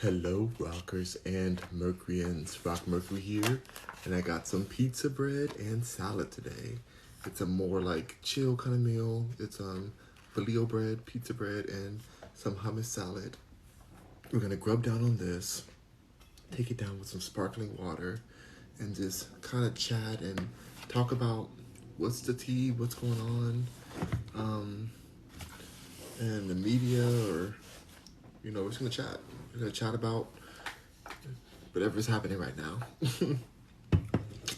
Hello, rockers and Mercuryans. Rock Mercury here, and I got some pizza bread and salad today. It's a more like chill kind of meal. It's Bolillo bread, pizza bread, and some hummus salad. We're gonna grub down on this, take it down with some sparkling water, and just kind of chat and talk about what's the tea, what's going on, and the media, or we're just gonna chat. We're gonna chat about whatever's happening right now.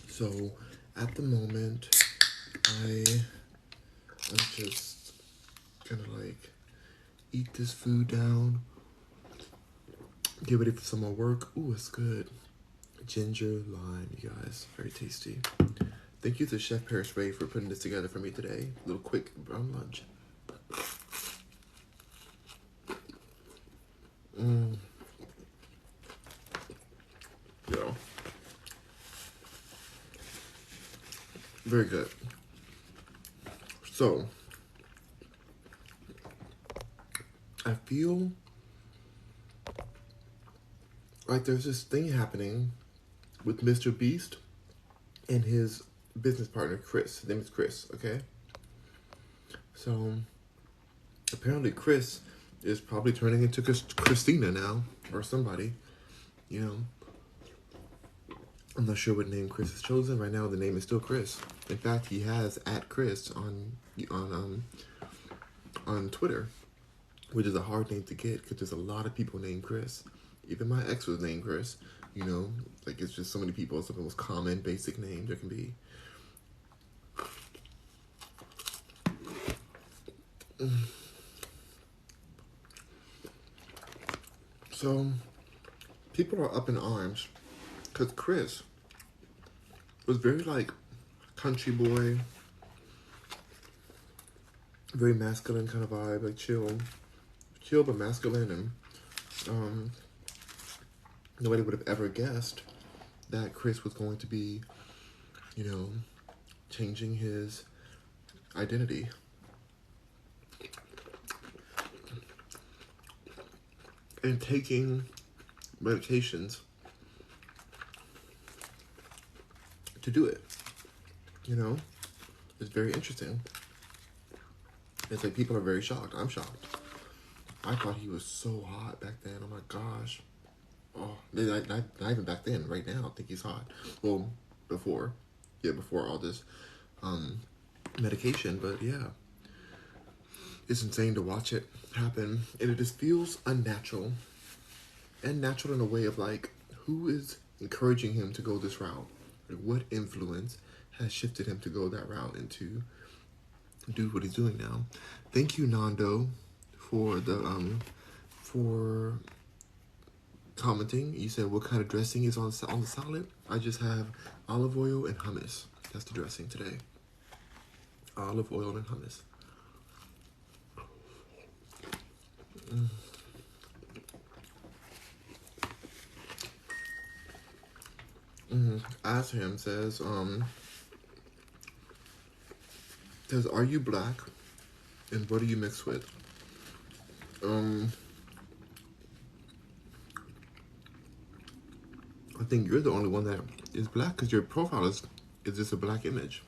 So, at the moment, I'm just gonna eat this food down, get ready for some more work. Ooh, it's good. Ginger lime, you guys, very tasty. Thank you to Chef Paris Ray for putting this together for me today. A little quick brown lunch. Yeah. Very good. So, I feel like there's this thing happening with Mr. Beast and his business partner, Chris. His name is Chris, okay? So, apparently Chris is probably turning into Christina now, or somebody, I'm not sure what name Chris has chosen. Right now, the name is still Chris. In fact, he has @Chris on Twitter, which is a hard name to get because there's a lot of people named Chris. Even my ex was named Chris. It's just so many people. It's the most common, basic name there can be. So, people are up in arms because Chris was very country boy, very masculine kind of vibe, chill but masculine, and nobody would have ever guessed that Chris was going to be, changing his identity. And taking medications to do it. It's very interesting. It's like people are very shocked. I'm shocked. I thought he was so hot back then. Oh my gosh. Oh, not even back then. Right now, I think he's hot. Well, before all this medication. But yeah, it's insane to watch it happen, and it just feels unnatural. And natural in a way of who is encouraging him to go this route? What influence has shifted him to go that route and to do what he's doing now? Thank you, Nando, for the for commenting. You said what kind of dressing is on the salad? I just have olive oil and hummus. That's the dressing today. Olive oil and hummus. Ask him says, are you black? And what do you mix with? I think you're the only one that is black because your profile is just a black image.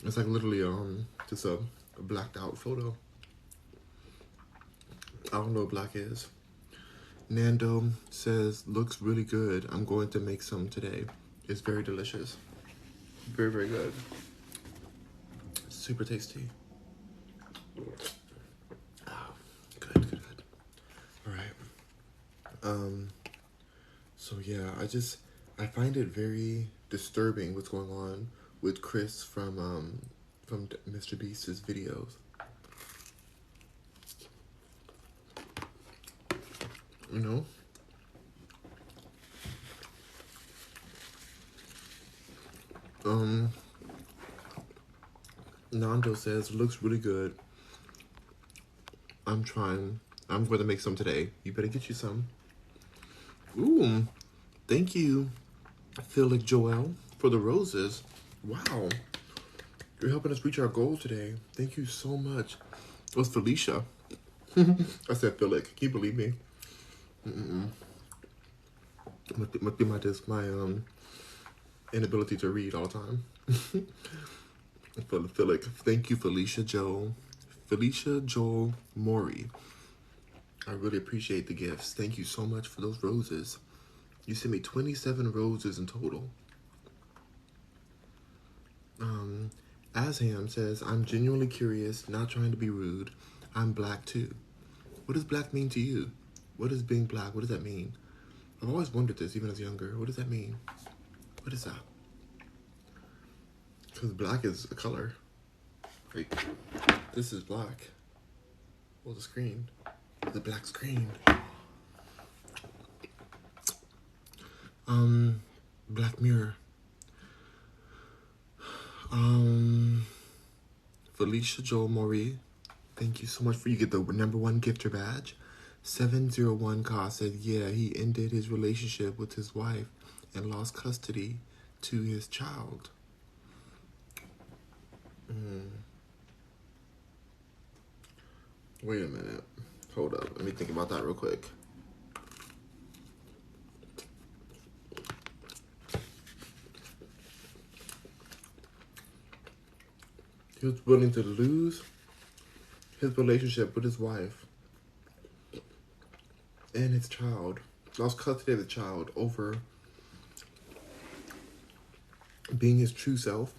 It's literally just a blacked out photo. I don't know what black is. Nando says, looks really good. I'm going to make some today. It's very delicious. Very, very good. Super tasty. Oh, good. All right. So yeah, I find it very disturbing what's going on with Chris from Mr. Beast's videos. Nando says, looks really good. I'm trying. I'm going to make some today. You better get you some. Ooh, thank you, Philip Joel, for the roses. Wow. You're helping us reach our goal today. Thank you so much. It was Felicia. I said Philip. Can you believe me? Must be my inability to read all the time. Like, thank you, Felicia Joel Maury. I really appreciate the gifts. Thank you so much for those roses. You sent me 27 roses in total. Asham says, I'm genuinely curious, not trying to be rude. I'm black too. What does black mean to you? What is being black? What does that mean? I've always wondered this, even as younger. What does that mean? What is that? Because black is a color. Like, this is black. Well, the screen. The black screen. Black Mirror. Felicia Joel Maury, thank you so much for you get the #1 gifter badge. 701 Ka said, yeah, he ended his relationship with his wife and lost custody to his child. Wait a minute. Hold up. Let me think about that real quick. He was willing to lose his relationship with his wife and his child. Lost custody of the child over being his true self.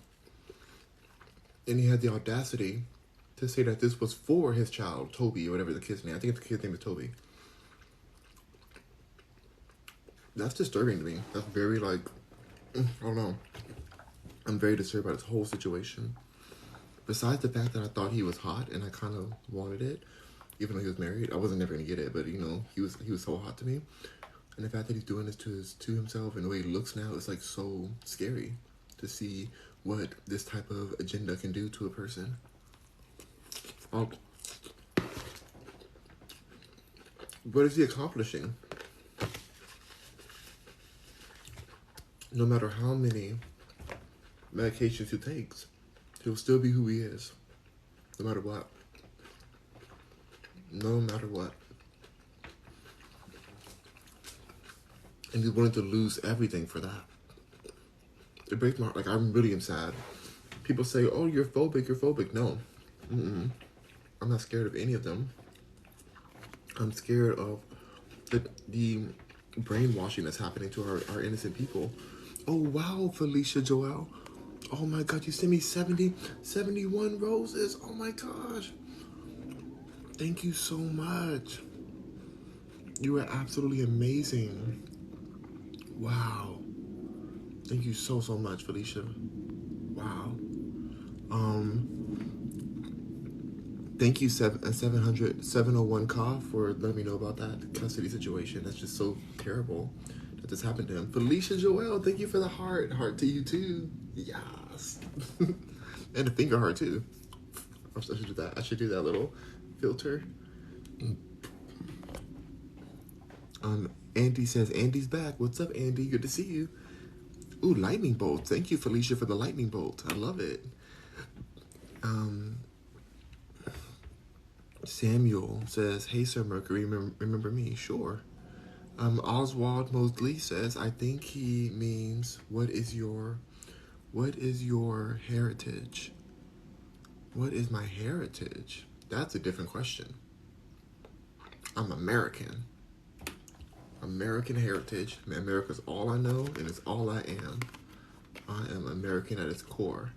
And he had the audacity to say that this was for his child, Toby, or whatever the kid's name. I think the kid's name is Toby. That's disturbing to me. That's very, like, I don't know. I'm very disturbed by this whole situation. Besides the fact that I thought he was hot and I kind of wanted it, even though he was married, I wasn't never gonna get it. But you know, he was so hot to me, and the fact that he's doing this to himself and the way he looks now is like so scary to see what this type of agenda can do to a person. What is he accomplishing? No matter how many medications he takes, he'll still be who he is, no matter what. No matter what. And he's willing to lose everything for that. It breaks my heart. Like, I really am sad. People say, oh, you're phobic. No. I'm not scared of any of them. I'm scared of the brainwashing that's happening to our innocent people. Oh, wow, Felicia Joel. Oh, my God, you sent me 71 roses. Oh, my gosh. Thank you so much. You are absolutely amazing. Wow. Thank you so much, Felicia. Wow. Thank you, 701 Ka, for letting me know about that custody situation. That's just so terrible that this happened to him. Felicia Joel, thank you for the heart. Heart to you too. Yes. And a finger heart too. I should do that. I should do that little filter. Andy says, Andy's back. What's up, Andy? Good to see you. Ooh, lightning bolt. Thank you, Felicia, for the lightning bolt. I love it. Samuel says, hey, Sir Mercury, remember me? Sure. Oswald Mosley says, I think he means, what is your heritage? What is my heritage? That's a different question. I'm American. American heritage. America's all I know, and it's all I am. I am American at its core.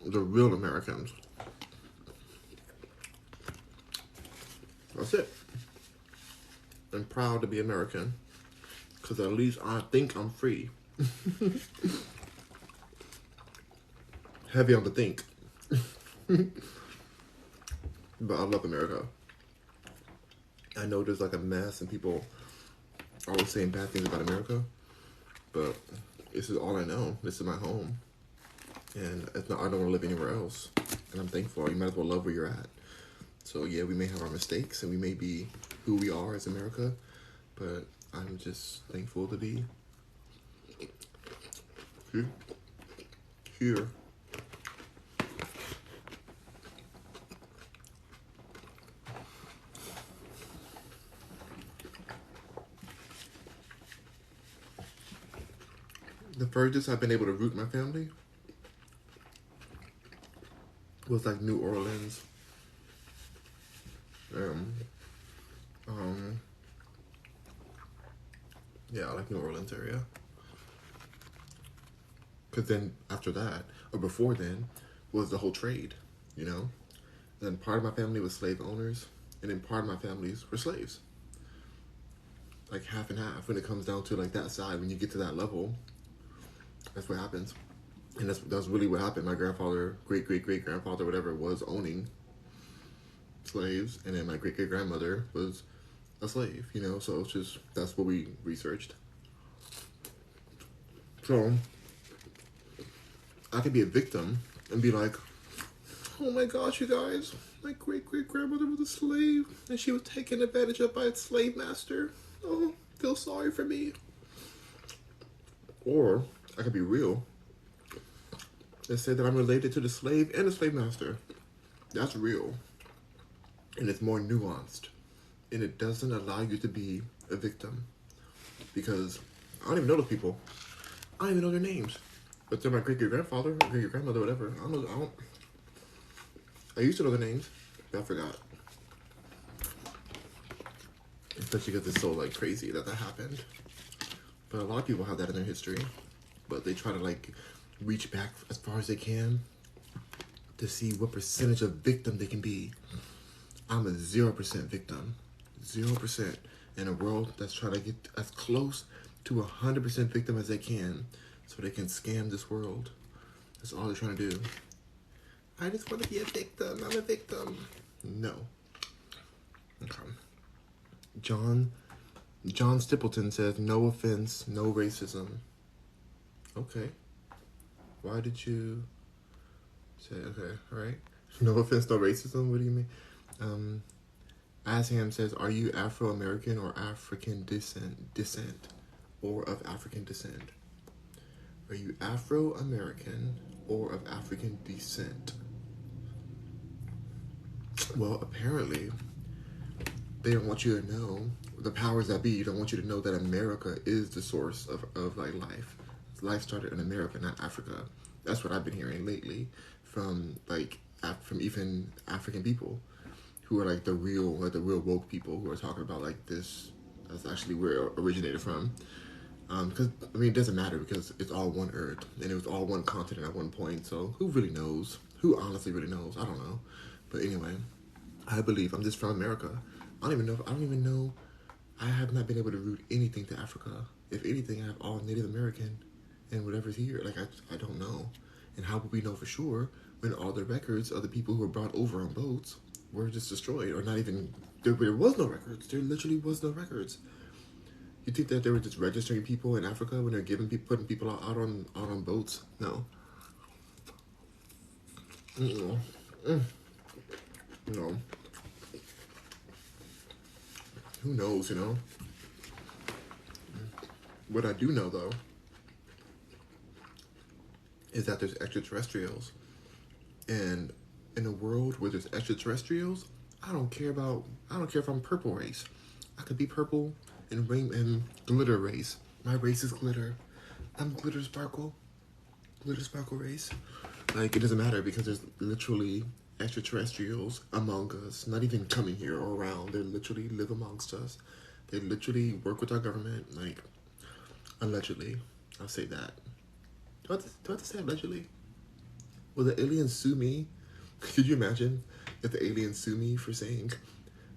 The real Americans. That's it. I'm proud to be American, because at least I think I'm free. Heavy on the think. But I love America. I know there's like a mess and people are always saying bad things about America, but this is all I know. This is my home. And it's not, I don't want to live anywhere else. And I'm thankful. You might as well love where you're at. So yeah, we may have our mistakes and we may be who we are as America, but I'm just thankful to be here. The furthest I've been able to root my family was like New Orleans. Um, um, yeah, like New Orleans area. Because then after that, or before then, was the whole trade, you know? Then part of my family was slave owners, and then part of my families were slaves. Like half and half when it comes down to like that side. When you get to that level, that's what happens. And that's really what happened. My grandfather, great grandfather, whatever, was owning slaves, and then my great grandmother was a slave. You know, so it's just that's what we researched. So I could be a victim and be like, oh my gosh, you guys, my great grandmother was a slave and she was taken advantage of by its slave master. Oh, feel sorry for me. Or I could be real and say that I'm related to the slave and the slave master. That's real. And it's more nuanced. And it doesn't allow you to be a victim. Because I don't even know those people. I don't even know their names. But they're my great-grandfather, great-grandmother, whatever. I used to know their names, but I forgot. Especially because it's so like crazy that happened. But a lot of people have that in their history. But they try to like reach back as far as they can to see what percentage of victim they can be. I'm a 0% victim. 0% in a world that's trying to get as close to 100% victim as they can so they can scam this world. That's all they're trying to do. I just want to be a victim. I'm a victim. No. Okay. John Stapleton says, no offense, no racism. Okay. Why did you say, okay, all right. No offense, no racism? What do you mean? Asham says, are you Afro-American or African descent? Or of African descent? Are you Afro-American or of African descent? Well, apparently, they don't want you to know, the powers that be don't want you to know that America is the source of like life. Life started in America, not Africa. That's what I've been hearing lately from like from even African people who are like the real woke people who are talking about like this. That's actually where it originated from. Because I mean, it doesn't matter because it's all one Earth and it was all one continent at one point. So who really knows? Who honestly really knows? I don't know. But anyway, I believe I'm just from America. I don't even know. I have not been able to root anything to Africa. If anything, I have all Native American and whatever's here. Like I don't know. And how would we know for sure when all the records of the people who were brought over on boats were just destroyed or not even? There was no records. There literally was no records. You think that they were just registering people in Africa when they're putting people out on boats? No. No. No. Who knows, you know? What I do know, though, is that there's extraterrestrials. And in a world where there's extraterrestrials, I don't care if I'm purple race. I could be purple and glitter race. My race is glitter. I'm glitter sparkle race. Like, it doesn't matter because there's literally extraterrestrials among us, not even coming here or around. They literally live amongst us. They literally work with our government, like, allegedly. I'll say that. Do I have to say allegedly? Will the aliens sue me? Could you imagine if the aliens sue me for saying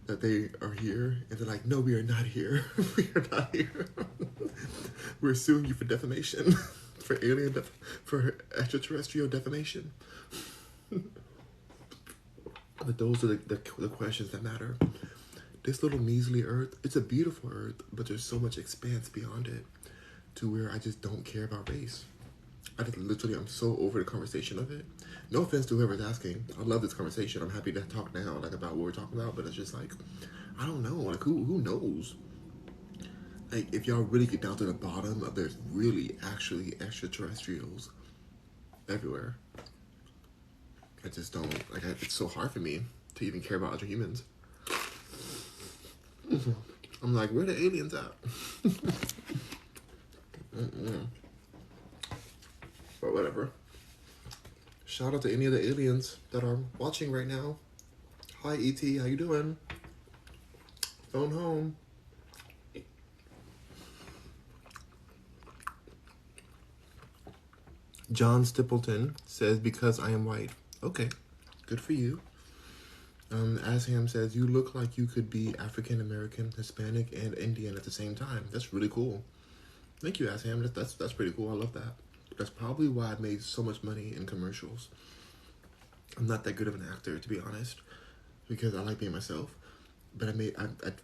that they are here and they're like, no, we are not here. We are not here. We're suing you for defamation, for extraterrestrial defamation. But those are the questions that matter. This little measly Earth, it's a beautiful Earth, but there's so much expanse beyond it to where I just don't care about race. I'm so over the conversation of it. No offense to whoever's asking. I love this conversation. I'm happy to talk now, like, about what we're talking about, but it's just like, I don't know. Like, who knows? Like, if y'all really get down to the bottom of there's really actually extraterrestrials everywhere. I just don't, like, it's so hard for me to even care about other humans. I'm like, where the aliens at? But whatever. Shout out to any of the aliens that are watching right now. Hi, E.T., how you doing? Phone home. John Stapleton says, because I am white. Okay, good for you. Asham says, you look like you could be African American, Hispanic, and Indian at the same time. That's really cool. Thank you, Asham. That's pretty cool. I love that. That's probably why I made so much money in commercials. I'm not that good of an actor, to be honest, because I like being myself. But I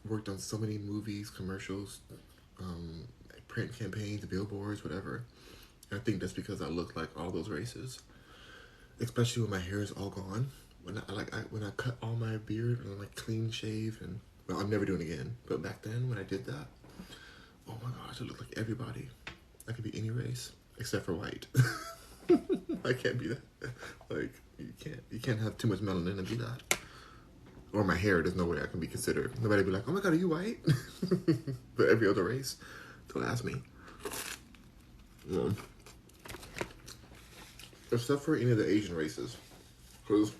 worked on so many movies, commercials, print campaigns, billboards, whatever. And I think that's because I look like all those races, especially when my hair is all gone. When I cut all my beard and like clean shave, and well, I'm never doing it again. But back then when I did that, oh my gosh, I look like everybody. I could be any race except for white. I can't be that. Like you can't have too much melanin and be that. Or my hair, there's no way I can be considered. Nobody be like, oh my god, are you white? But every other race, don't ask me. Yeah. Except for any of the Asian races, because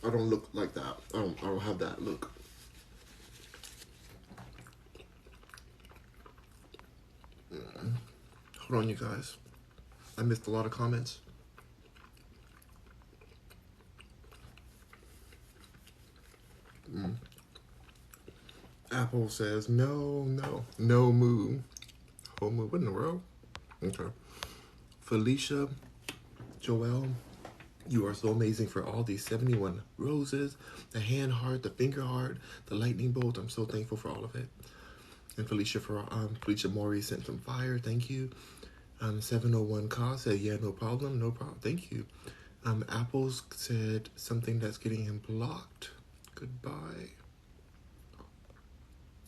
I don't look like that. I don't have that look. Hold on, you guys. I missed a lot of comments. Apple says, no moo. Oh, moo. What in the world? Okay. Felicia Joelle, you are so amazing for all these 71 roses, the hand heart, the finger heart, the lightning bolt. I'm so thankful for all of it. And Felicia Maury sent some fire. Thank you. 701 Ka said, yeah, no problem. Thank you. Apples said something that's getting him blocked. Goodbye.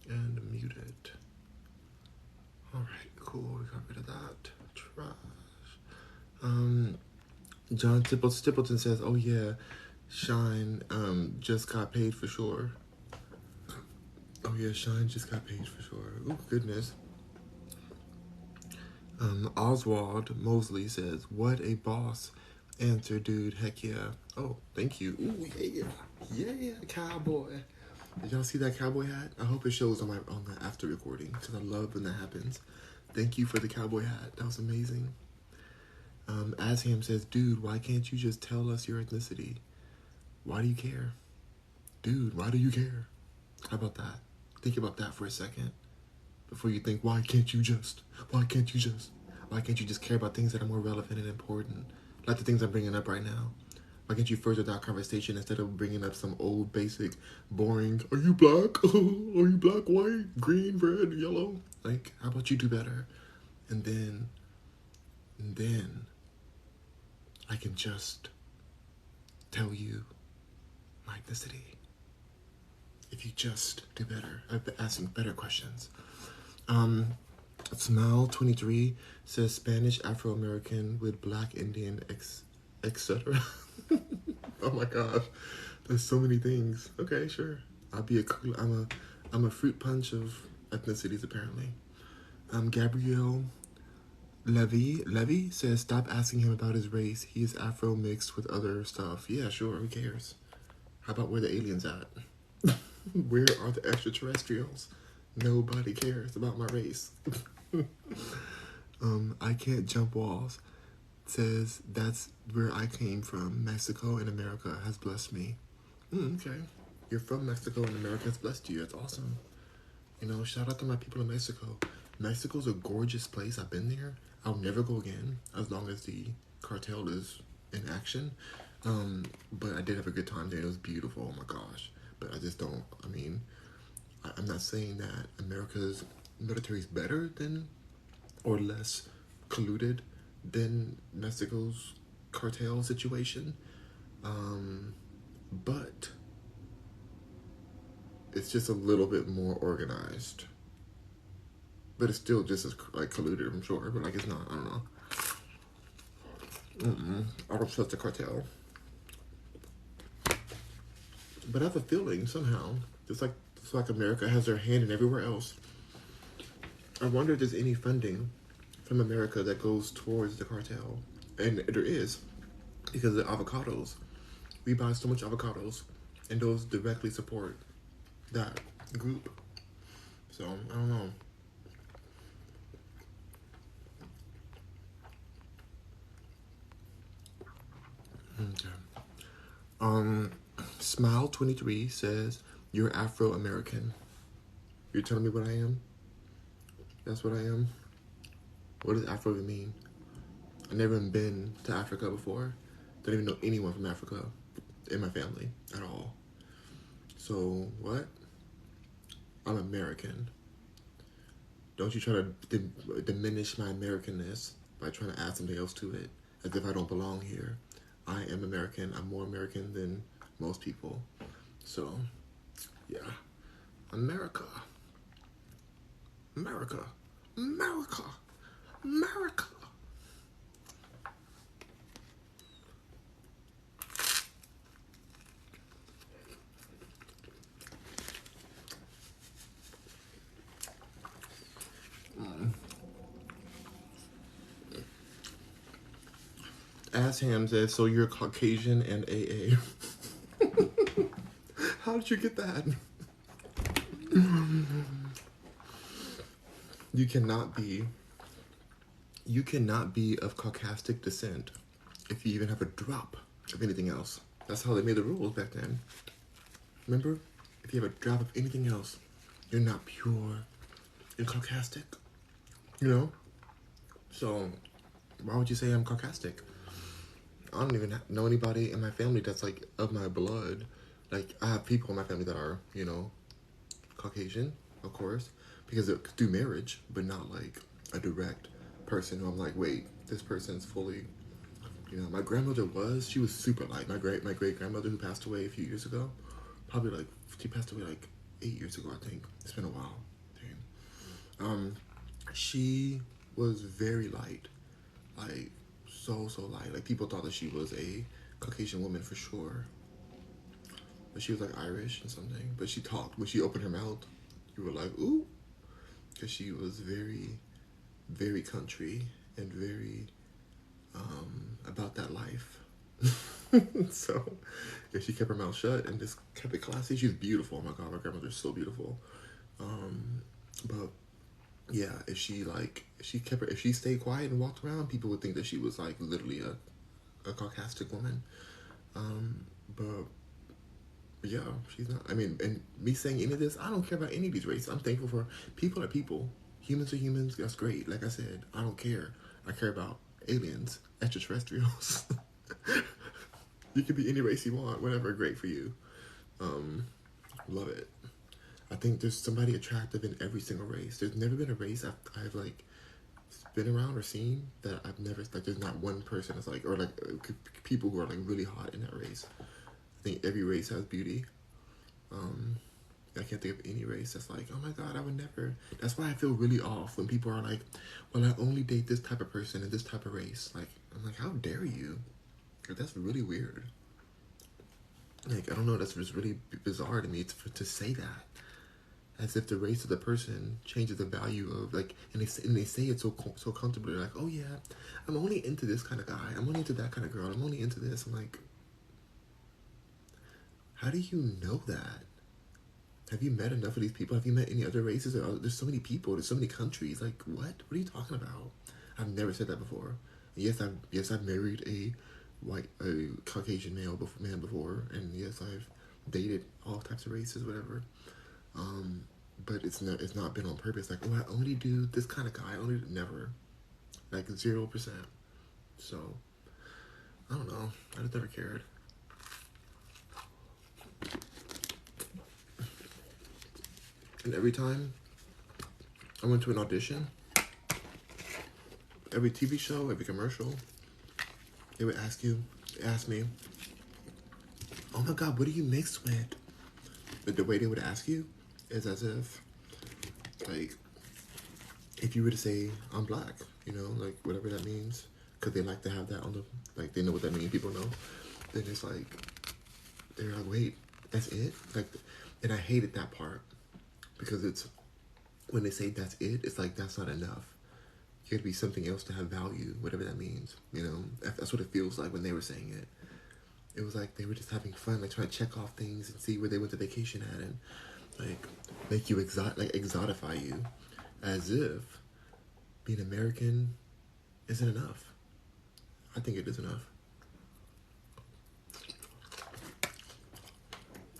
And muted. Alright, cool. We got rid of that. Trash. John Stapleton says, oh yeah, Shine just got paid for sure. Oh yeah, Shine just got paid for sure. Oh goodness. Oswald Mosley says, what a boss answer, dude. Heck yeah. Oh, thank you. Ooh, yeah, cowboy. Did y'all see that cowboy hat? I hope it shows on the after recording, because I love when that happens. Thank you for the cowboy hat. That was amazing. Asham says, dude, why can't you just tell us your ethnicity? Why do you care? Dude, why do you care? How about that? Think about that for a second before you think, why can't you just care about things that are more relevant and important? Like the things I'm bringing up right now. Why can't you further that conversation instead of bringing up some old, basic, boring, are you black? Are you black, white, green, red, yellow? Like, how about you do better? And then I can just tell you my ethnicity. If you just do better, I've been asking better questions. Smile23 says Spanish, Afro-American with Black, Indian, etc. Oh my gosh, there's so many things. Okay, sure. I'm a fruit punch of ethnicities apparently. Gabrielle Levy says stop asking him about his race. He is Afro mixed with other stuff. Yeah, sure. Who cares? How about where the aliens at? Where are the extraterrestrials? Nobody cares about my race. I can't jump walls. Says that's where I came from. Mexico and America has blessed me. Okay. You're from Mexico and America has blessed you. That's awesome. You know, shout out to my people in Mexico. Mexico's a gorgeous place. I've been there. I'll never go again as long as the cartel is in action. But I did have a good time there. It was beautiful. Oh my gosh. But I just don't, I'm not saying that America's military is better than or less colluded than Mexico's cartel situation. But it's just a little bit more organized. But it's still just as like colluded, I'm sure. But like it's not, I don't know. I don't trust the cartel. But I have a feeling somehow, just like America has their hand in everywhere else. I wonder if there's any funding from America that goes towards the cartel. And there is, because of the avocados. We buy so much avocados, and those directly support that group. So, I don't know. Okay. Smile23 says, you're Afro-American. You're telling me what I am? That's what I am? What does Afro even mean? I've never even been to Africa before. Don't even know anyone from Africa in my family at all. So, what? I'm American. Don't you try to diminish my Americanness by trying to add something else to it, as if I don't belong here. I am American. I'm more American than most people. So, yeah. America. America. America. America. Ass Ham says, so you're Caucasian and AA. How did you get that? You cannot be of Caucasic descent if you even have a drop of anything else. That's how they made the rules back then. Remember? If you have a drop of anything else, you're not pure. You're Caucasic. You know? So, why would you say I'm Caucasic? I don't even know anybody in my family that's like of my blood. Like, I have people in my family that are, you know, Caucasian, of course, because they're through marriage, but not like a direct person who I'm like, wait, this person's fully, you know. My grandmother she was super light. My great grandmother who passed away a few years ago, probably like, she passed away like 8 years ago, I think. It's been a while. Damn. She was very light, like so light. Like people thought that she was a Caucasian woman for sure. But she was like Irish and something. But she talked. When she opened her mouth, you were like, ooh. Because she was very, very country and very about that life. So, yeah, she kept her mouth shut and just kept it classy. She's beautiful. Oh my God, my grandmother's so beautiful. But yeah, if she stayed quiet and walked around, people would think that she was like literally a Caucasic woman. But yeah, she's not. I mean, and me saying any of this, I don't care about any of these races. I'm thankful for people are people. Humans are humans. That's great. Like I said, I don't care. I care about aliens, extraterrestrials. You can be any race you want. Whatever, great for you. Love it. I think there's somebody attractive in every single race. There's never been a race I've like been around or seen that I've never like. There's not one person that's like, or like people who are like really hot in that race. I think every race has beauty. I can't think of any race that's like, oh my God, I would never. That's why I feel really off when people are like, well, I only date this type of person in this type of race. Like, I'm like, how dare you? Like, that's really weird. Like, I don't know, that's just really bizarre to me to say that. As if the race of the person changes the value of, like, and they say it so comfortably. They're like, oh yeah, I'm only into this kind of guy. I'm only into that kind of girl. I'm only into this. I'm like, how do you know that? Have you met enough of these people? Have you met any other races? There's so many people. There's so many countries. Like, what? What are you talking about? I've never said that before. Yes, I've married a Caucasian man before, and yes, I've dated all types of races, whatever. But it's not been on purpose. Like, oh, I only do this kind of guy. I only never, like 0%. So I don't know. I just never cared. And every time I went to an audition, every TV show, every commercial, they would ask me, oh my God, what do you mix with? But the way they would ask you is as if, like, if you were to say, I'm black, you know, like, whatever that means, because they like to have that on the, like, they know what that means, people know, then it's like, they're like, wait, that's it? Like, and I hated that part, because it's, when they say that's it, it's like, that's not enough. You gotta be something else to have value, whatever that means. You know, that's what it feels like when they were saying it. It was like they were just having fun, like trying to check off things and see where they went to vacation at, and like make you exotify you, as if being American isn't enough. I think it is enough.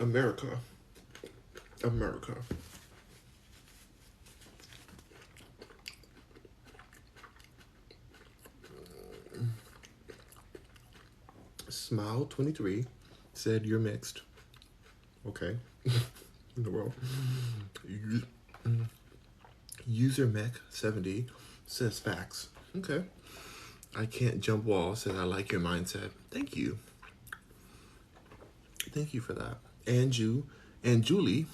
America. America. Smile 23 said you're mixed. Okay. In the world. User Mech 70 says facts. Okay. I can't jump wall says I like your mindset. Thank you. Thank you for that. And Julie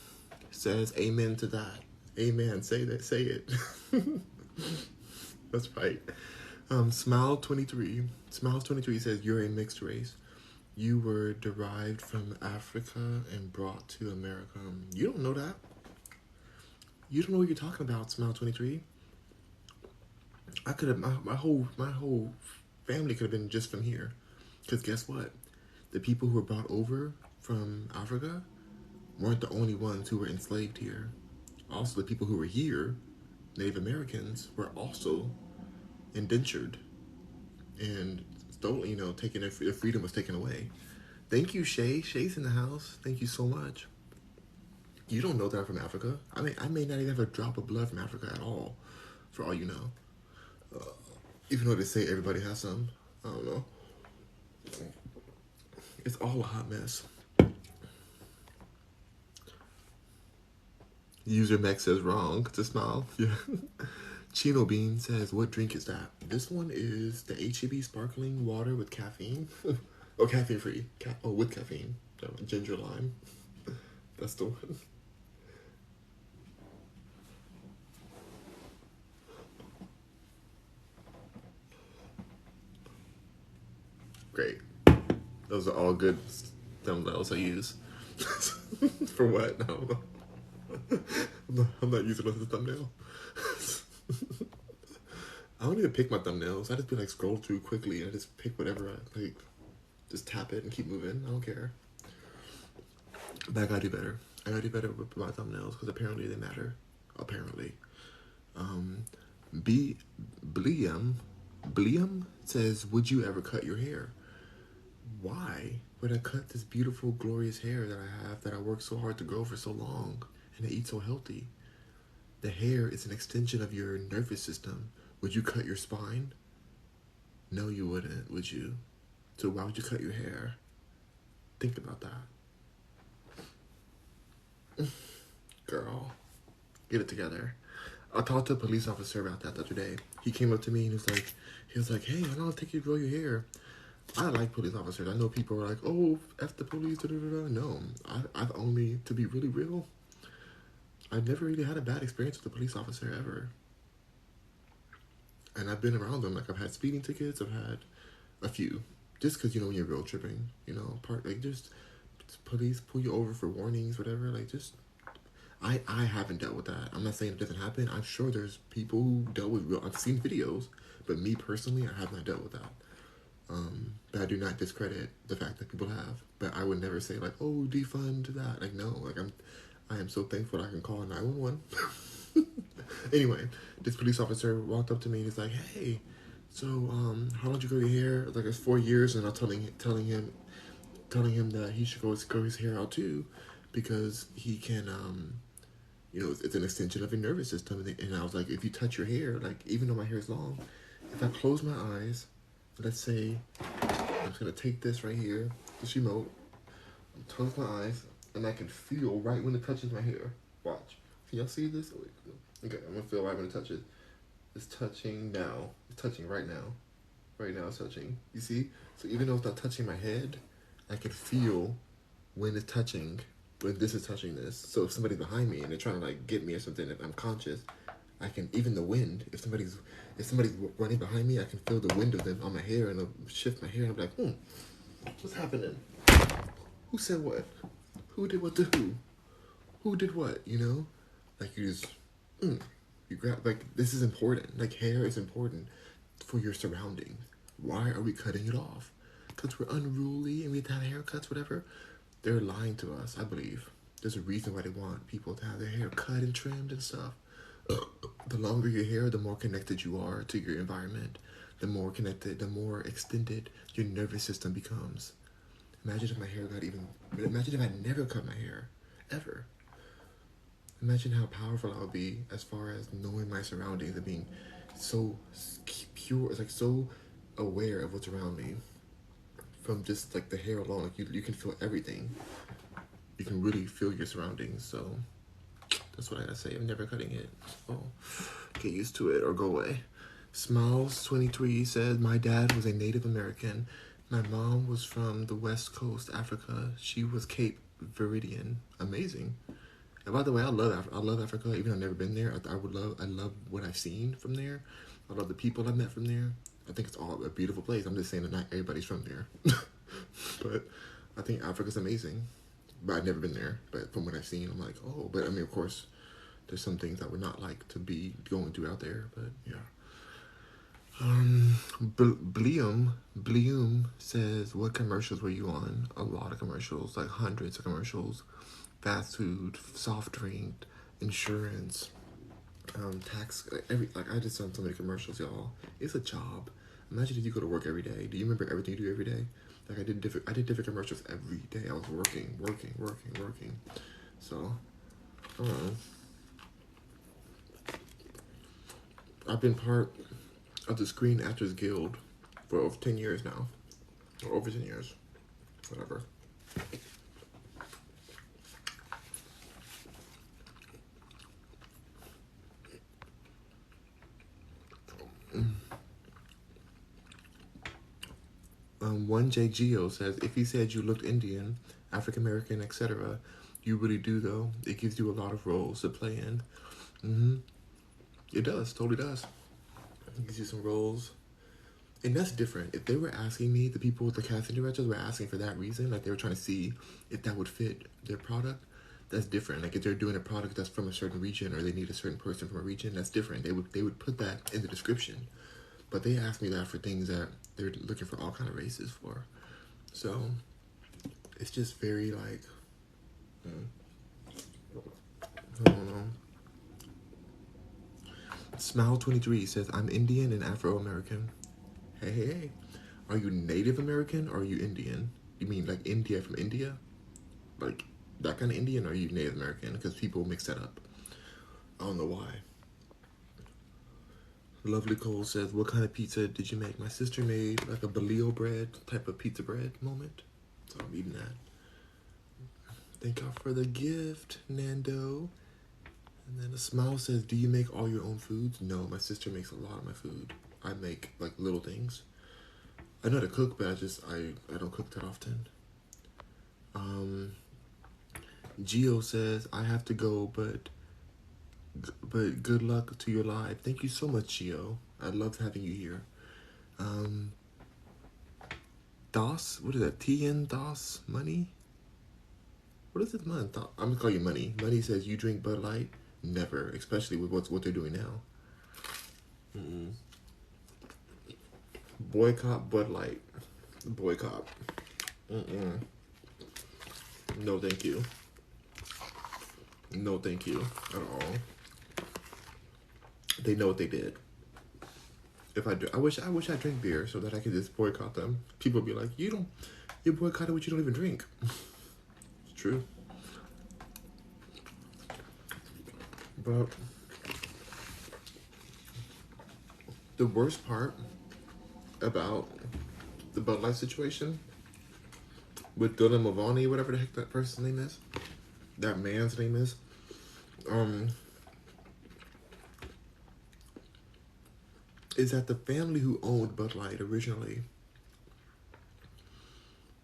says amen to that. Amen. Say that. Say it. That's right. Smile 23 says you're a mixed race. You were derived from Africa and brought to America. You don't know that. You don't know what you're talking about, Smile 23. I could have my whole family could have been just from here. Because guess what? The people who were brought over from Africa weren't the only ones who were enslaved here. Also, the people who were here, Native Americans, were also indentured and stolen, you know, taken their freedom was taken away. Thank you, Shay. Shay's in the house. Thank you so much. You don't know that I'm from Africa. I may not even have a drop of blood from Africa at all, for all you know. Even though they say everybody has some, I don't know. It's all a hot mess. User Mech says wrong. To smile. Yeah. Chino Bean says, what drink is that? This one is the H-E-B sparkling water with caffeine. Oh, caffeine free. With caffeine. Ginger lime. That's the one. Great. Those are all good thumbnails I use. For what? I don't know. I'm not using those as a thumbnail. I don't even pick my thumbnails. I just be like scroll through quickly and I just pick whatever I like. Just tap it and keep moving. I don't care. But I gotta do better. I gotta do better with my thumbnails because apparently they matter. Apparently. Bliam says, would you ever cut your hair? Why would I cut this beautiful, glorious hair that I have that I worked so hard to grow for so long and I eat so healthy? The hair is an extension of your nervous system. Would you cut your spine? No, you wouldn't, would you? So why would you cut your hair? Think about that. Girl, get it together. I talked to a police officer about that the other day. He came up to me and he was like, hey, I don't think you grow your hair. I like police officers. I know people are like, oh, F the police, da da da da. No, I've only, to be really real, I've never really had a bad experience with a police officer ever. And I've been around them. Like, I've had speeding tickets. I've had a few. Just because, you know, when you're road tripping, you know, just police pull you over for warnings, whatever. Like, just, I haven't dealt with that. I'm not saying it doesn't happen. I'm sure there's people who dealt with I've seen videos. But me, personally, I have not dealt with that. But I do not discredit the fact that people have. But I would never say, like, oh, defund that. Like, no. Like, I am so thankful I can call 911. Anyway, this police officer walked up to me and he's like, hey, so how long did you grow your hair? Like, it's 4 years. And I'm telling him that he should grow his hair out too, because he can you know, it's an extension of your nervous system. And I was like, if you touch your hair, like, even though my hair is long, if I close my eyes, let's say I'm just gonna take this right here, this remote, close my eyes, and I can feel right when it touches my hair. Watch. Can y'all see this? Okay, I'm gonna feel right when it touches. It's touching now. It's touching right now. Right now it's touching. You see? So even though it's not touching my head, I can feel when it's touching, when this is touching this. So if somebody's behind me and they're trying to like get me or something, if I'm conscious, I can, even the wind, if somebody's running behind me, I can feel the wind of them on my hair and I'll shift my hair and I'm like, what's happening? Who said what? Who did what to who? Who did what, you know? Like you just, you You grab, like, this is important. Like, hair is important for your surroundings. Why are we cutting it off? Because we're unruly and we have to have haircuts, whatever. They're lying to us, I believe. There's a reason why they want people to have their hair cut and trimmed and stuff. The longer your hair, the more connected you are to your environment. The more connected, the more extended your nervous system becomes. Imagine if my hair got even... Imagine if I never cut my hair. Ever. Imagine how powerful I would be as far as knowing my surroundings and being so pure. It's like so aware of what's around me. From just like the hair alone, like you can feel everything. You can really feel your surroundings. So that's what I gotta say. I'm never cutting it. Oh, get used to it or go away. Smiles23 says, my dad was a Native American. My mom was from the West Coast, Africa. She was Cape Verdean. Amazing. And by the way, I love Africa. Even though I've never been there, I love what I've seen from there. I love the people I met from there. I think it's all a beautiful place. I'm just saying that not everybody's from there. But I think Africa's amazing. But I've never been there. But from what I've seen, I'm like, oh. But I mean, of course, there's some things I would not like to be going through out there. But yeah. Blium says, what commercials were you on? A lot of commercials, like hundreds of commercials. Fast food, soft drink, insurance, tax, I just done so many commercials, y'all. It's a job. Imagine if you go to work every day. Do you remember everything you do every day? Like I did different commercials every day. I was working. So, I don't know. I've been part of the Screen Actors Guild for over 10 years now. Or over 10 years. Whatever. One J Geo says, if he said you looked Indian, African American, etc., you really do though. It gives you a lot of roles to play in. It does, totally does. It gives you some roles, and that's different. If they were asking me, the people with the casting directors were asking for that reason, like they were trying to see if that would fit their product. That's different. Like if they're doing a product that's from a certain region, or they need a certain person from a region, that's different. They would put that in the description. But they asked me that for things that they're looking for all kind of races for. So, it's just very like, I don't know. Smile23 says, I'm Indian and Afro-American. Hey. Are you Native American or are you Indian? You mean like India from India? Like that kind of Indian, or are you Native American? Because people mix that up. I don't know why. Lovely Cole says, what kind of pizza did you make? My sister made like a Bolillo bread type of pizza bread moment. So I'm eating that. Thank y'all for the gift, Nando. And then a smile says, do you make all your own foods? No, my sister makes a lot of my food. I make like little things. I know how to cook, but I don't cook that often. Geo says, I have to go, but good luck to your live. Thank you so much, Gio. I love having you here. Das, what is that? TN Das Money? What is it, man? I'm gonna call you Money. Money says, you drink Bud Light? Never, especially with what they're doing now. Boycott Bud Light. Boycott. No, thank you. No, thank you at all. They know what they did. If I do, I wish I drink beer so that I could just boycott them. People would be like, you boycotted what you don't even drink. It's true. But the worst part about the Bud Light situation with Dylan Mulvaney, whatever the heck that person's name is, that man's name is, is that the family who owned Bud Light originally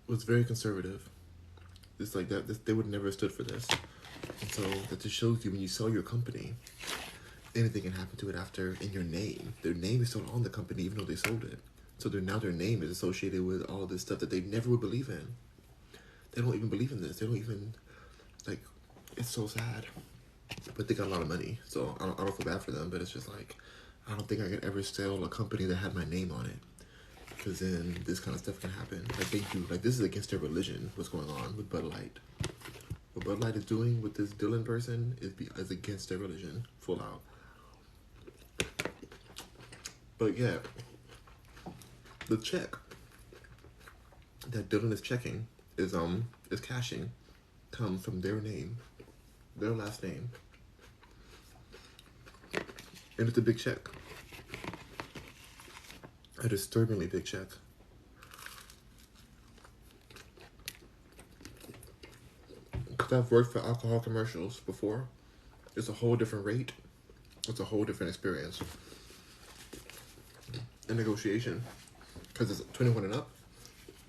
was very conservative. It's like that they would never have stood for this. And so that just shows you when you sell your company, anything can happen to it after in your name. Their name is still on the company even though they sold it. So now their name is associated with all this stuff that they never would believe in. They don't even believe in this. They don't even, like, it's so sad. but they got a lot of money, so I don't feel bad for them. But it's just like, I don't think I could ever sell a company that had my name on it, because then this kind of stuff can happen. Like they do, like this is against their religion. What's going on with Bud Light? What Bud Light is doing with this Dylan person is against their religion, full out. But yeah, the check that Dylan is checking is cashing comes from their name, their last name, and it's a big check, a disturbingly big check. Because I've worked for alcohol commercials before, it's a whole different rate. It's a whole different experience. A negotiation, because it's 21 and up,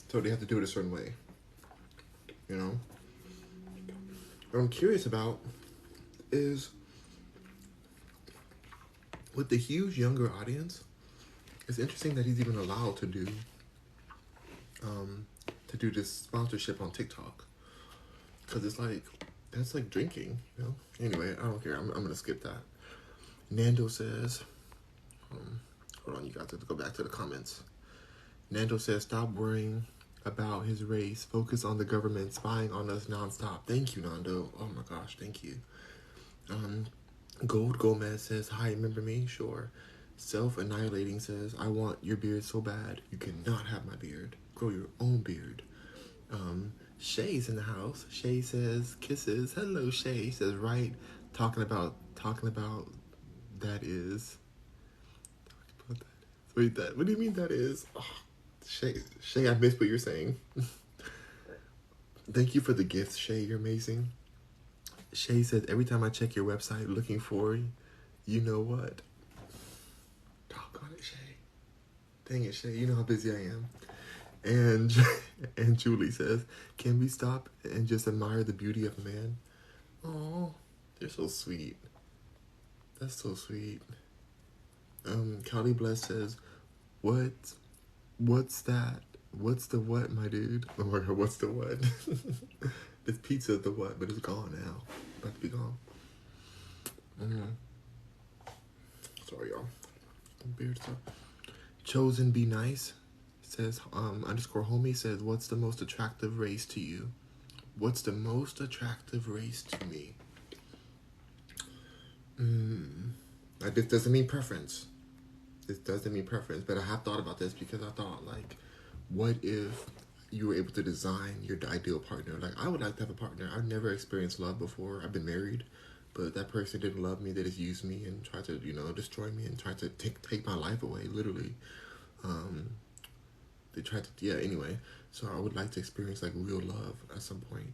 so they have to do it a certain way. You know. What I'm curious about is with the huge younger audience. It's interesting that he's even allowed to do this sponsorship on TikTok, because it's like that's like drinking, you know. Anyway, I don't care. I'm gonna skip that. Nando says, hold on, you got to go back to the comments. Nando says, stop worrying about his race. Focus on the government spying on us nonstop. Thank you, Nando. Oh my gosh, thank you. Gold Gomez says, hi, remember me? Sure. Self-Annihilating says, I want your beard so bad. You cannot have my beard. Grow your own beard. Shay's in the house. Shay says, kisses. Hello, Shay. Says, right. Talking about that is. Wait, what do you mean that is? Oh, Shay, I missed what you're saying. Thank you for the gifts, Shay. You're amazing. Shay says, every time I check your website looking for you know what? Talk on it, Shay. Dang it, Shay. You know how busy I am. And Julie says, can we stop and just admire the beauty of man? Oh, they're so sweet. That's so sweet. Callie Bless says, what's that? What's the what, my dude? Oh my god, what's the what? This pizza is the what, but it's gone now. About to be gone. Sorry, y'all. Beard stuff. Chosen Be Nice says, underscore homie says, what's the most attractive race to you? What's the most attractive race to me? This doesn't mean preference. This doesn't mean preference, but I have thought about this because I thought, like, what if you were able to design your ideal partner? Like, I would like to have a partner. I've never experienced love before. I've been married, but that person didn't love me. They just used me and tried to, destroy me and tried to take my life away, literally. They tried to, anyway. So I would like to experience, like, real love at some point.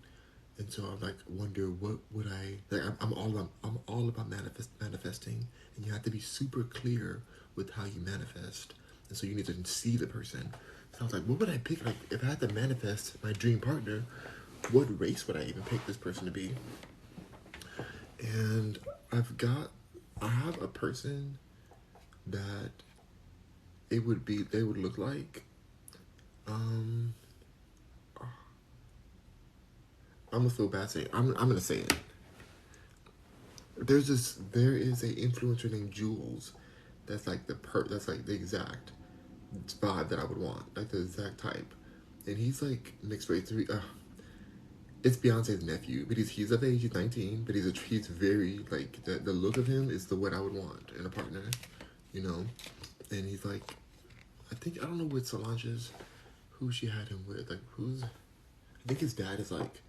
And so I like wonder what would I like. I'm all about manifesting, and you have to be super clear with how you manifest. And so you need to see the person. So I was like, what would I pick? Like, if I had to manifest my dream partner, what race would I even pick this person to be? And I have a person that they would look like. I'm gonna feel bad saying. I'm gonna say it. There is a influencer named Jules, that's like that's like the exact vibe that I would want, like the exact type, and he's like mixed race. It's Beyonce's nephew, but he's of age. He's 19, but he's very like the look of him is what I would want in a partner, and he's like, I don't know what Solange's, who she had him with, like I think his dad is like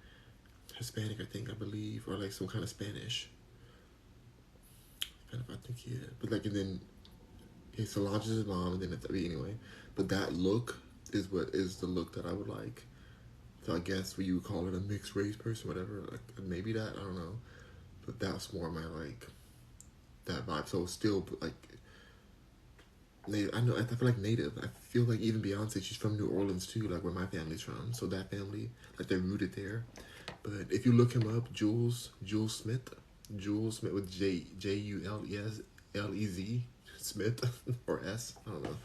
Hispanic, I believe, or like some kind of Spanish. I think he is. But like, and then Solange is his mom, and then anyway. But that look is the look that I would like. So I guess what you would call it a mixed race person, whatever. Like maybe that, I don't know. But that's more my like that vibe. So still like native. I feel like native. I feel like even Beyonce, she's from New Orleans too, like where my family's from. So that family, like they're rooted there. But if you look him up, Jules Smith with Julez Smith or S, I don't know.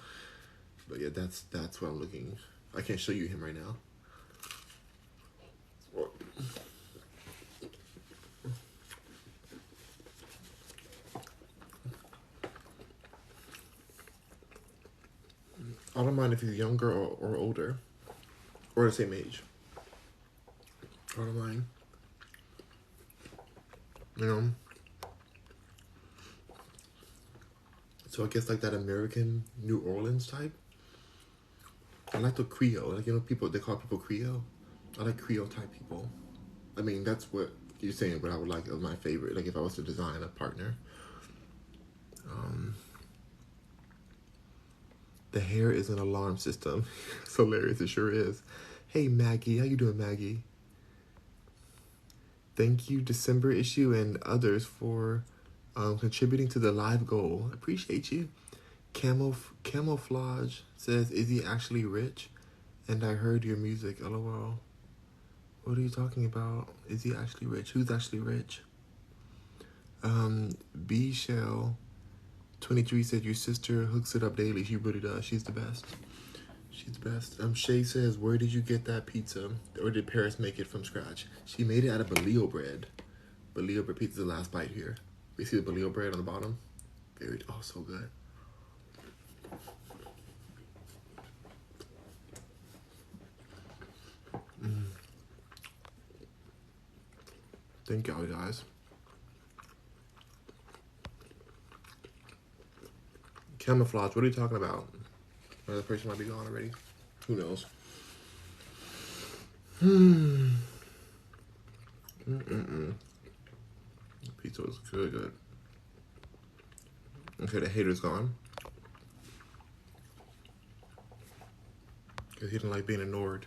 But yeah, that's what I'm looking. I can't show you him right now. I don't mind if he's younger or older, or the same age. I don't mind. You know. So I guess like that American New Orleans type. I like the Creole. Like, you know, people, they call people Creole. I like Creole type people. I mean, that's what you're saying. What I would like of my favorite. Like if I was to design a partner. The hair is an alarm system. It's hilarious. It sure is. Hey Maggie, how you doing, Maggie? Thank you, December issue and others for contributing to the live goal. Appreciate you. Camouflage says, "Is he actually rich?" And I heard your music. LOL. What are you talking about? Is he actually rich? Who's actually rich? B Shell 23 said your sister hooks it up daily. She really does. She's the best. She's the best. Shay says, where did you get that pizza? Or did Paris make it from scratch? She made it out of Bolillo bread. Bolillo bread pizza is the last bite here. You see the Bolillo bread on the bottom? Very, oh, so good. Thank y'all, guys. Camouflage, what are you talking about? Another person might be gone already. Who knows? Pizza was good, good. Okay, the hater's gone. Because he didn't like being ignored.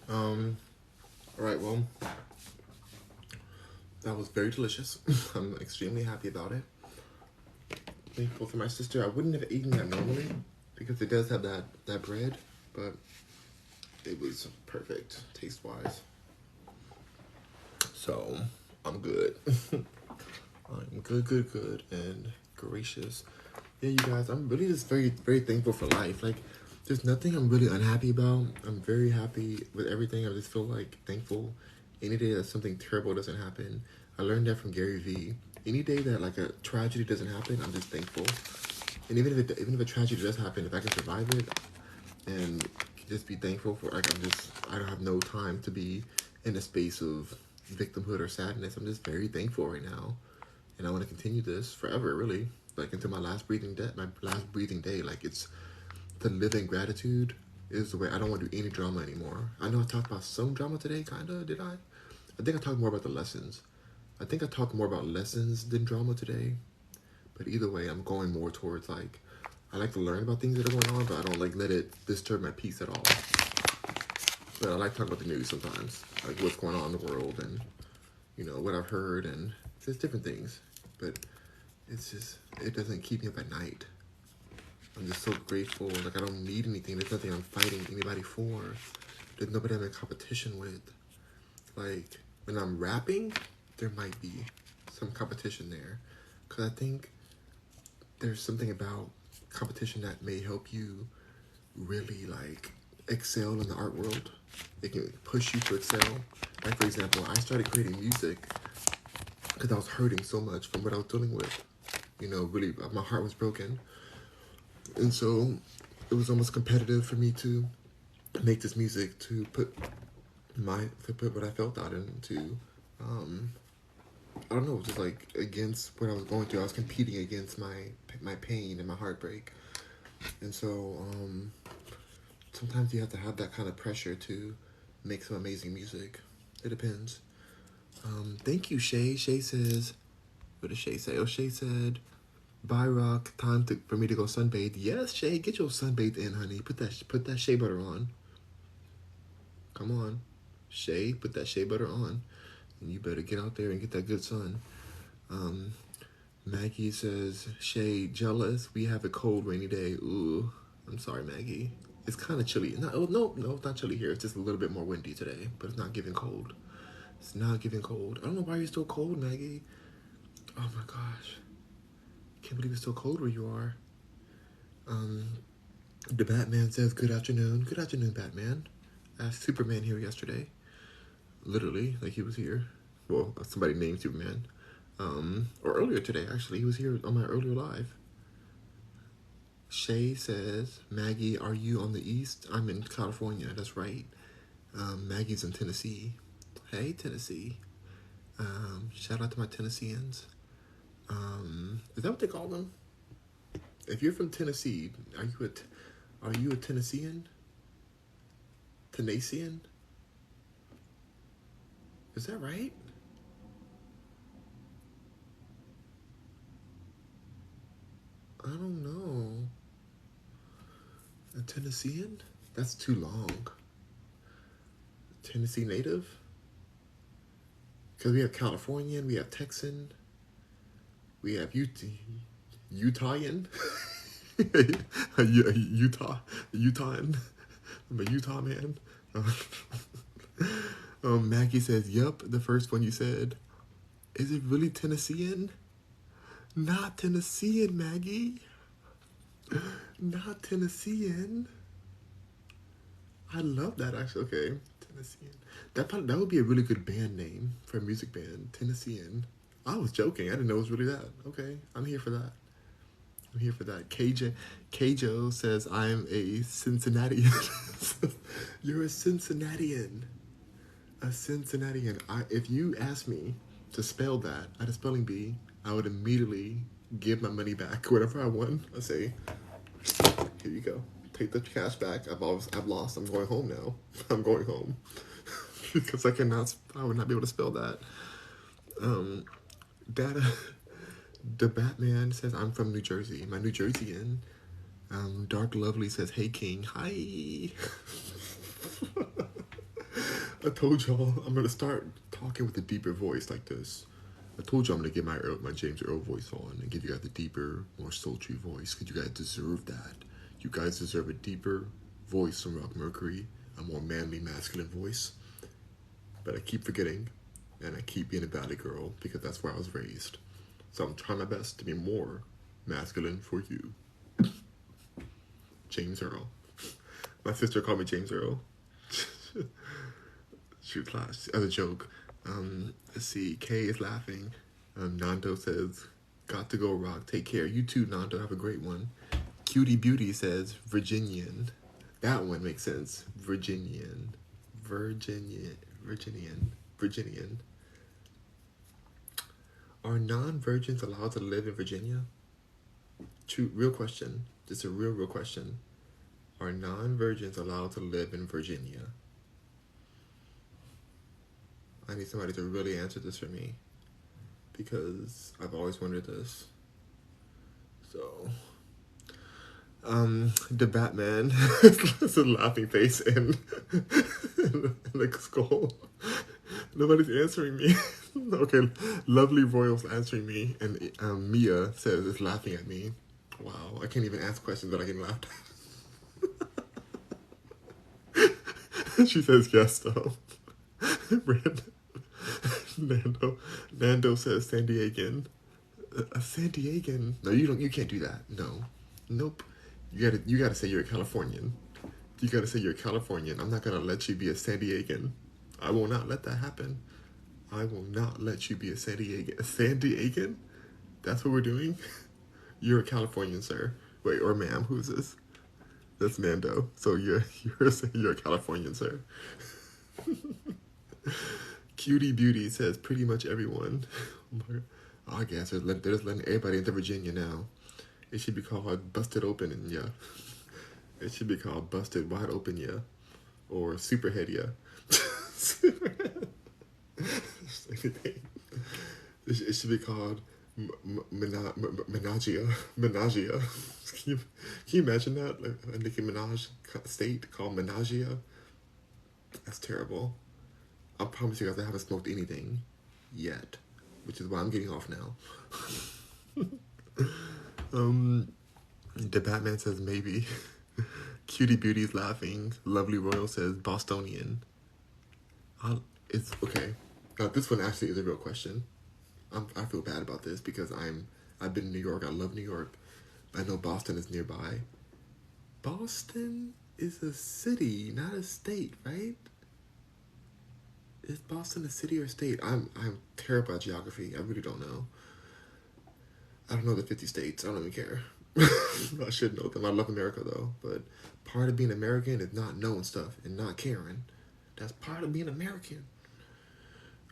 Alright, well, that was very delicious. I'm extremely happy about it. Thankful for my sister. I wouldn't have eaten that normally because it does have that bread, but it was perfect taste-wise. So, I'm good. I'm good, and gracious. Yeah, you guys, I'm really just very, very thankful for life. Like, there's nothing I'm really unhappy about. I'm very happy with everything. I just feel like thankful. Any day that something terrible doesn't happen. I learned that from Gary Vee. Any day that like a tragedy doesn't happen, I'm just thankful. And even if a tragedy does happen, if I can survive it and just be thankful for, like, I don't have no time to be in a space of victimhood or sadness. I'm just very thankful right now, and I want to continue this forever, really, like until my last breathing day. Like, it's the living gratitude is the way. I don't want to do any drama anymore. I know I talked about some drama today, kinda. Did I? I think I talked more about the lessons. I think I talked more about lessons than drama today. But either way, I'm going more towards, like, I like to learn about things that are going on, but I don't like let it disturb my peace at all. But I like to talk about the news sometimes, like what's going on in the world and, you know, what I've heard and just different things. But it's just, it doesn't keep me up at night. I'm just so grateful. Like, I don't need anything. There's nothing I'm fighting anybody for. There's nobody I'm in competition with. Like, when I'm rapping, there might be some competition there. Because I think there's something about competition that may help you really, like, excel in the art world. It can push you to excel. Like, for example, I started creating music because I was hurting so much from what I was dealing with. You know, really, my heart was broken. And so it was almost competitive for me to make this music, to put what I felt out into, I don't know, just like against what I was going through. I was competing against my pain and my heartbreak. And so sometimes you have to have that kind of pressure to make some amazing music. It depends. Thank you, Shay. Shay says, what did Shay say? Oh, Shay said, bye, Rock. Time for me to go sunbathe. Yes, Shay, get your sunbathe in, honey. Put that shea butter on. Come on, Shay, put that shea butter on. And you better get out there and get that good sun. Maggie says, Shay, jealous. We have a cold, rainy day. Ooh, I'm sorry, Maggie. It's kind of chilly. No, it's not chilly here. It's just a little bit more windy today, but it's not giving cold. It's not giving cold. I don't know why you're still cold, Maggie. Oh my gosh. Can't believe it's still cold where you are. The Batman says, good afternoon. Good afternoon, Batman. I asked Superman here yesterday. Literally, like he was here. Well, somebody named Superman. Or earlier today, actually. He was here on my earlier live. Shay says, Maggie, are you on the east? I'm in California. That's right. Maggie's in Tennessee. Hey, Tennessee. Shout out to my Tennesseans. Is that what they call them? If you're from Tennessee, are you a Tennessean? Tennessean? Is that right? I don't know. A Tennessean? That's too long. Tennessee native? Because we have Californian, we have Texan, we have Utahian. Utahan. I'm a Utah man. Maggie says, "Yup, the first one you said. Is it really Tennessean? Not Tennessean, Maggie. Not Tennessean. I love that actually. Okay, Tennessean. That would be a really good band name for a music band. Tennessean. I was joking. I didn't know it was really that. Okay, I'm here for that. I'm here for that. KJ says I'm a Cincinnatian. You're a Cincinnatian. A Cincinnatian. If you asked me to spell that at a spelling bee, I would immediately give my money back. Whatever I won, I say, here you go. Take the cash back. I've lost. I'm going home now. I'm going home because I would not be able to spell that. The Batman says I'm from New Jersey. My New Jerseyan. Dark Lovely says, "Hey King, hi." I told y'all I'm gonna start talking with a deeper voice like this. I told you I'm gonna get my James Earl voice on and give you guys a deeper, more sultry voice because you guys deserve that. You guys deserve a deeper voice from Rock Mercury, a more manly, masculine voice. But I keep forgetting, and I keep being a valley girl because that's where I was raised. So I'm trying my best to be more masculine for you. James Earl. My sister called me James Earl. Shoot, class as a joke. Let's see. Kay is laughing. Nando says, "Got to go, Rock. Take care. You too, Nando. Have a great one." Cutie Beauty says, "Virginian." That one makes sense. Virginian. Are non-virgins allowed to live in Virginia? True, real question. Just a real question. Are non-virgins allowed to live in Virginia? I need somebody to really answer this for me because I've always wondered this. So, the Batman is a laughing face and the skull. Nobody's answering me. Okay, Lovely Royal's answering me, and Mia says is laughing at me. Wow, I can't even ask questions that I can laugh at. She says yes, though. Nando says San Diegan. A San Diegan? No, you can't do that. No. Nope. You gotta say you're a Californian. You gotta say you're a Californian. I'm not gonna let you be a San Diegan. I will not let that happen. I will not let you be a San Diegan. A San Diegan? That's what we're doing? You're a Californian, sir. Wait, or ma'am, who's this? That's Nando. So you're a Californian, sir. Cutie Beauty says pretty much everyone. I guess they're just letting everybody into Virginia now. It should be called Busted Open, and yeah. It should be called Busted Wide Open, yeah. Or Superhead, yeah. It should be called Menagia. Can you imagine that? Like a Nicki Minaj state called Menagia? That's terrible. I promise you guys I haven't smoked anything yet, which is why I'm getting off now. The Batman says maybe. Cutie Beauty's laughing. Lovely Royal says Bostonian. It's okay. Now this one actually is a real question. I feel bad about this because I've been in New York. I love New York. I know Boston is nearby. Boston is a city, not a state, right? Is Boston a city or a state? I'm terrible at geography. I really don't know. I don't know the 50 states. I don't even care. I should know them. I love America though, but part of being American is not knowing stuff and not caring. That's part of being American.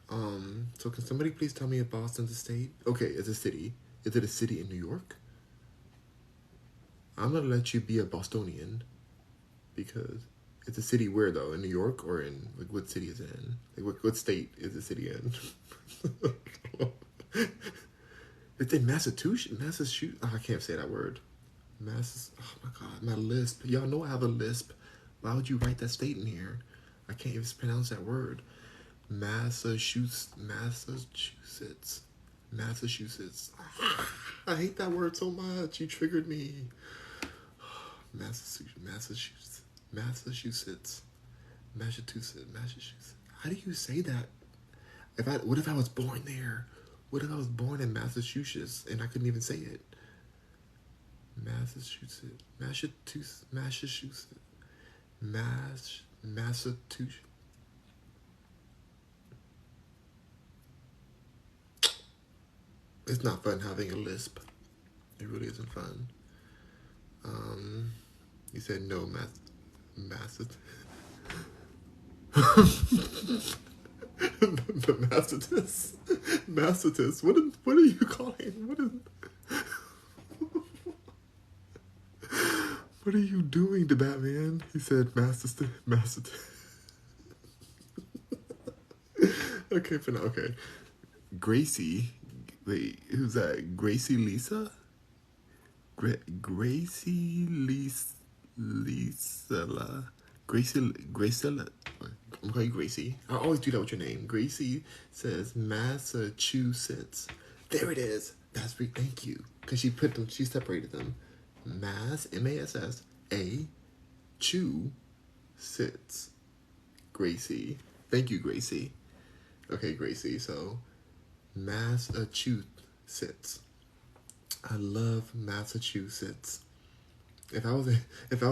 So can somebody please tell me if Boston's a state? Okay, it's a city. Is it a city in New York? I'm gonna let you be a Bostonian because it's a city where though? In New York or in like what city is it in? Like what state is the city in? It's in Massachusetts. Massachusetts. Oh, I can't say that word. Oh my god, my lisp. Y'all know I have a lisp. Why would you write that state in here? I can't even pronounce that word. Massachusetts. Massachusetts. I hate that word so much. You triggered me. Massachusetts. How do you say that? What if I was born there? What if I was born in Massachusetts and I couldn't even say it? Massachusetts. It's not fun having a lisp. It really isn't fun. You said no, the Mastitis. What are you calling? What are you doing to Batman? He said Mastitis. Okay, for now. Okay, Gracie. Wait, who's that? Gracie Lisa. Gracie Lisa. Gracie. I'm calling you Gracie. I always do that with your name. Gracie says Massachusetts. There it is. That's thank you. Because she separated them. Mass, A, Chew, Sits. Gracie. Thank you, Gracie. Okay, Gracie. So, Massachusetts. I love Massachusetts. If I was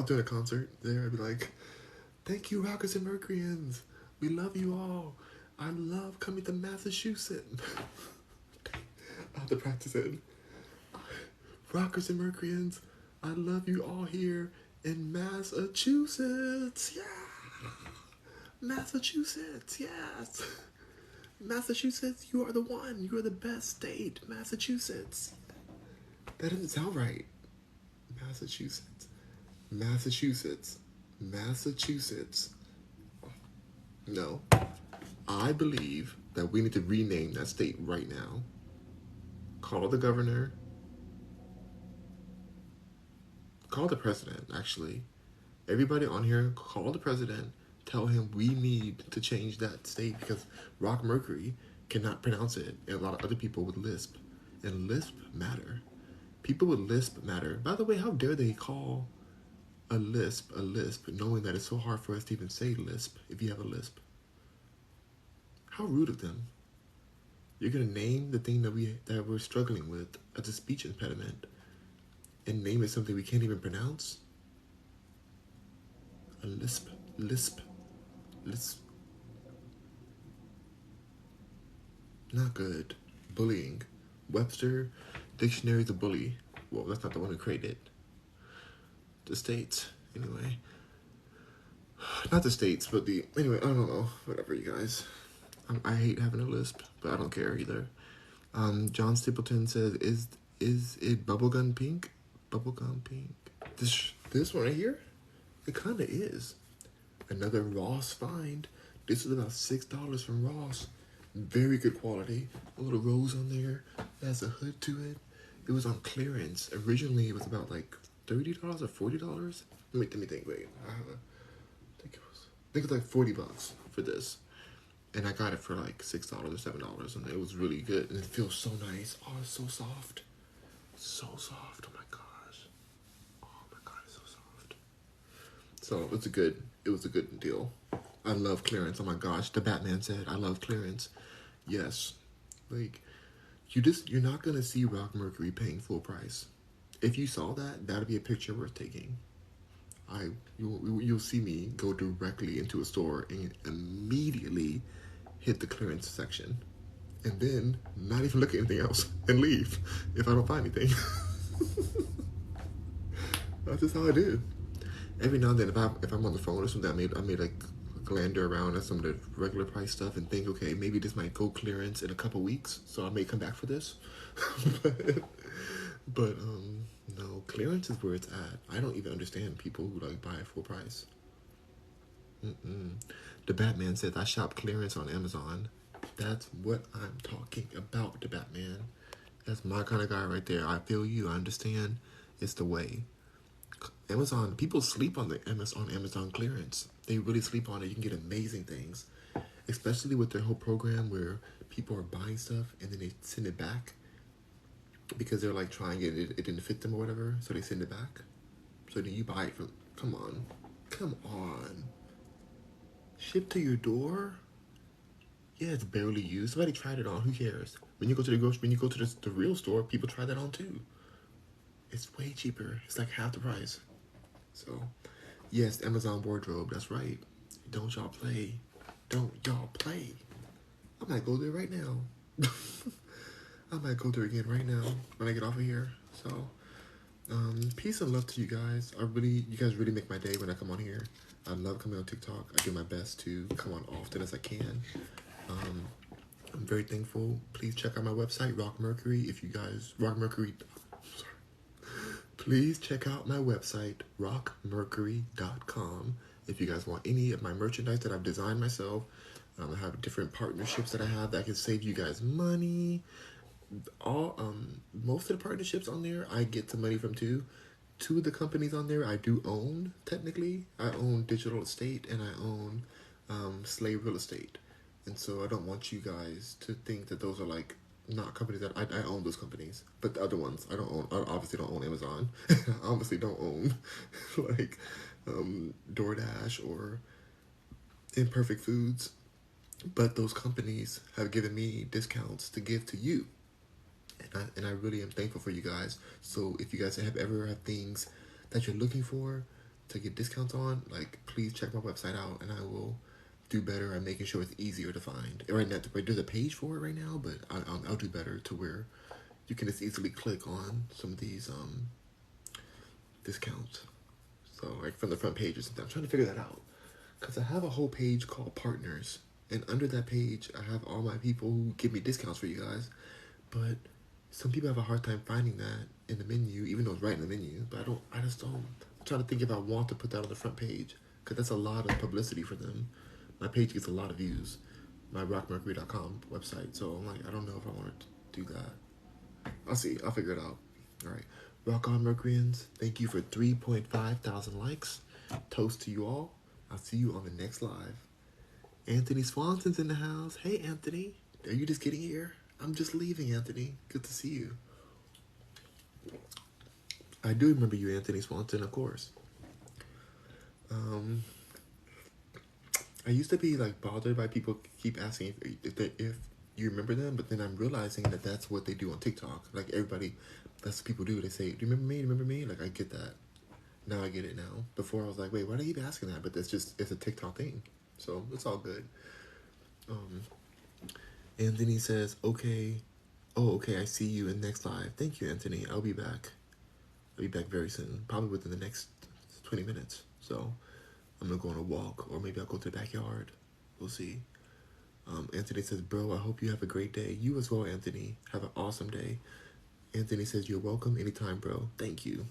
doing a concert there, I'd be like, thank you, Rockers and Mercuryans. We love you all. I love coming to Massachusetts. I have to practice it. Rockers and Mercuryans, I love you all here in Massachusetts. Yeah. Massachusetts, yes. Massachusetts, you are the one. You are the best state. Massachusetts. That doesn't sound right. Massachusetts. No. I believe that we need to rename that state right now. Call the governor. Call the president, actually. Everybody on here, call the president. Tell him we need to change that state because Rock Mercury cannot pronounce it. And a lot of other people with lisp. And lisp matter. People with lisp matter. By the way, how dare they call a lisp, knowing that it's so hard for us to even say lisp if you have a lisp. How rude of them. You're gonna name the thing that we're struggling with as a speech impediment and name it something we can't even pronounce? A lisp. Not good. Bullying. Webster Dictionary of Bully. Well, that's not the one who created it. The states, anyway. Not the states, but anyway, I don't know. Whatever, you guys. I hate having a lisp, but I don't care either. John Stapleton says, is it bubblegum pink? Bubblegum pink. This one right here? It kind of is. Another Ross find. This is about $6 from Ross. Very good quality. A little rose on there. It has a hood to it. It was on clearance. Originally, it was about like $30 or $40. Let me think. Wait, I think it was like $40 for this, and I got it for like $6 or $7, and it was really good. And it feels so nice. Oh, it's so soft, so soft. Oh my gosh, it's so soft. So it was a good deal. I love clearance. Oh my gosh, the Batman said, "I love clearance." Yes, like you're not gonna see Rock Mercury paying full price. If you saw that, that'd be a picture worth taking. You'll see me go directly into a store and immediately hit the clearance section, and then not even look at anything else and leave if I don't find anything. That's just how I do. Every now and then, if I'm on the phone or something, I made like glander around at some of the regular price stuff and think, okay, maybe this might go clearance in a couple weeks, so I may come back for this. but but no, clearance is where it's at. I don't even understand people who like buy full price. Mm-mm. The Batman says I shop clearance on Amazon. That's what I'm talking about. The Batman. That's my kind of guy right there. I feel you. I understand. It's the way. Amazon, people sleep on on Amazon clearance. They really sleep on it. You can get amazing things, especially with their whole program where people are buying stuff and then they send it back because they're like trying it didn't fit them or whatever, so they send it back. So then you buy it from. Come on, ship to your door. Yeah, it's barely used. Somebody tried it on. Who cares? When you go to the when you go to the real store, people try that on too. It's way cheaper. It's like half the price. So, yes, Amazon wardrobe. That's right. Don't y'all play. Don't y'all play. I might go there right now. I might go there again right now when I get off of here. So, peace and love to you guys. You guys really make my day when I come on here. I love coming on TikTok. I do my best to come on often as I can. I'm very thankful. Please check out my website, Rock Mercury. If you guys, Rock Mercury, please check out my website, rockmercury.com. If you guys want any of my merchandise that I've designed myself, I have different partnerships that I have that can save you guys money. Most of the partnerships on there, I get some money from too. Two of the companies on there I do own, technically. I own Digital Estate and I own Slave Real Estate. And so I don't want you guys to think that those are like not companies that I own those companies. But the other ones I don't own. I obviously don't own Amazon. I obviously don't own like DoorDash or Imperfect Foods. But those companies have given me discounts to give to you. And I really am thankful for you guys. So if you guys have ever have things that you're looking for to get discounts on, like please check my website out and I will do better at making sure it's easier to find. Right now, there's a page for it right now, but I'll do better to where you can just easily click on some of these discounts. So like from the front page or something. I'm trying to figure that out because I have a whole page called Partners, and under that page I have all my people who give me discounts for you guys. But some people have a hard time finding that in the menu, even though it's right in the menu. But I just don't. I'm trying to think if I want to put that on the front page because that's a lot of publicity for them. My page gets a lot of views, my rockmercury.com website. So I'm like, I don't know if I want to do that. I'll see. I'll figure it out. All right. Rock on, Mercuryans. Thank you for 3.5 thousand likes. Toast to you all. I'll see you on the next live. Anthony Swanson's in the house. Hey, Anthony. Are you just getting here? I'm just leaving, Anthony. Good to see you. I do remember you, Anthony Swanson, of course. I used to be like bothered by people keep asking if you remember them, but then I'm realizing that that's what they do on TikTok. Like everybody, that's what people do. They say, "Do you remember me? Do you remember me?" Like I get that. Now I get it now. Before I was like, "Wait, why do you keep asking that?" But it's a TikTok thing, so it's all good. Anthony says, "Okay, oh okay, I see you in next live. Thank you, Anthony. I'll be back. I'll be back very soon, probably within the next 20 minutes. So." I'm gonna go on a walk, or maybe I'll go to the backyard. We'll see. Anthony says, bro, I hope you have a great day. You as well, Anthony. Have an awesome day. Anthony says, you're welcome anytime, bro. Thank you.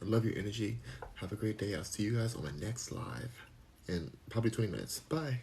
I love your energy. Have a great day. I'll see you guys on my next live in probably 20 minutes. Bye.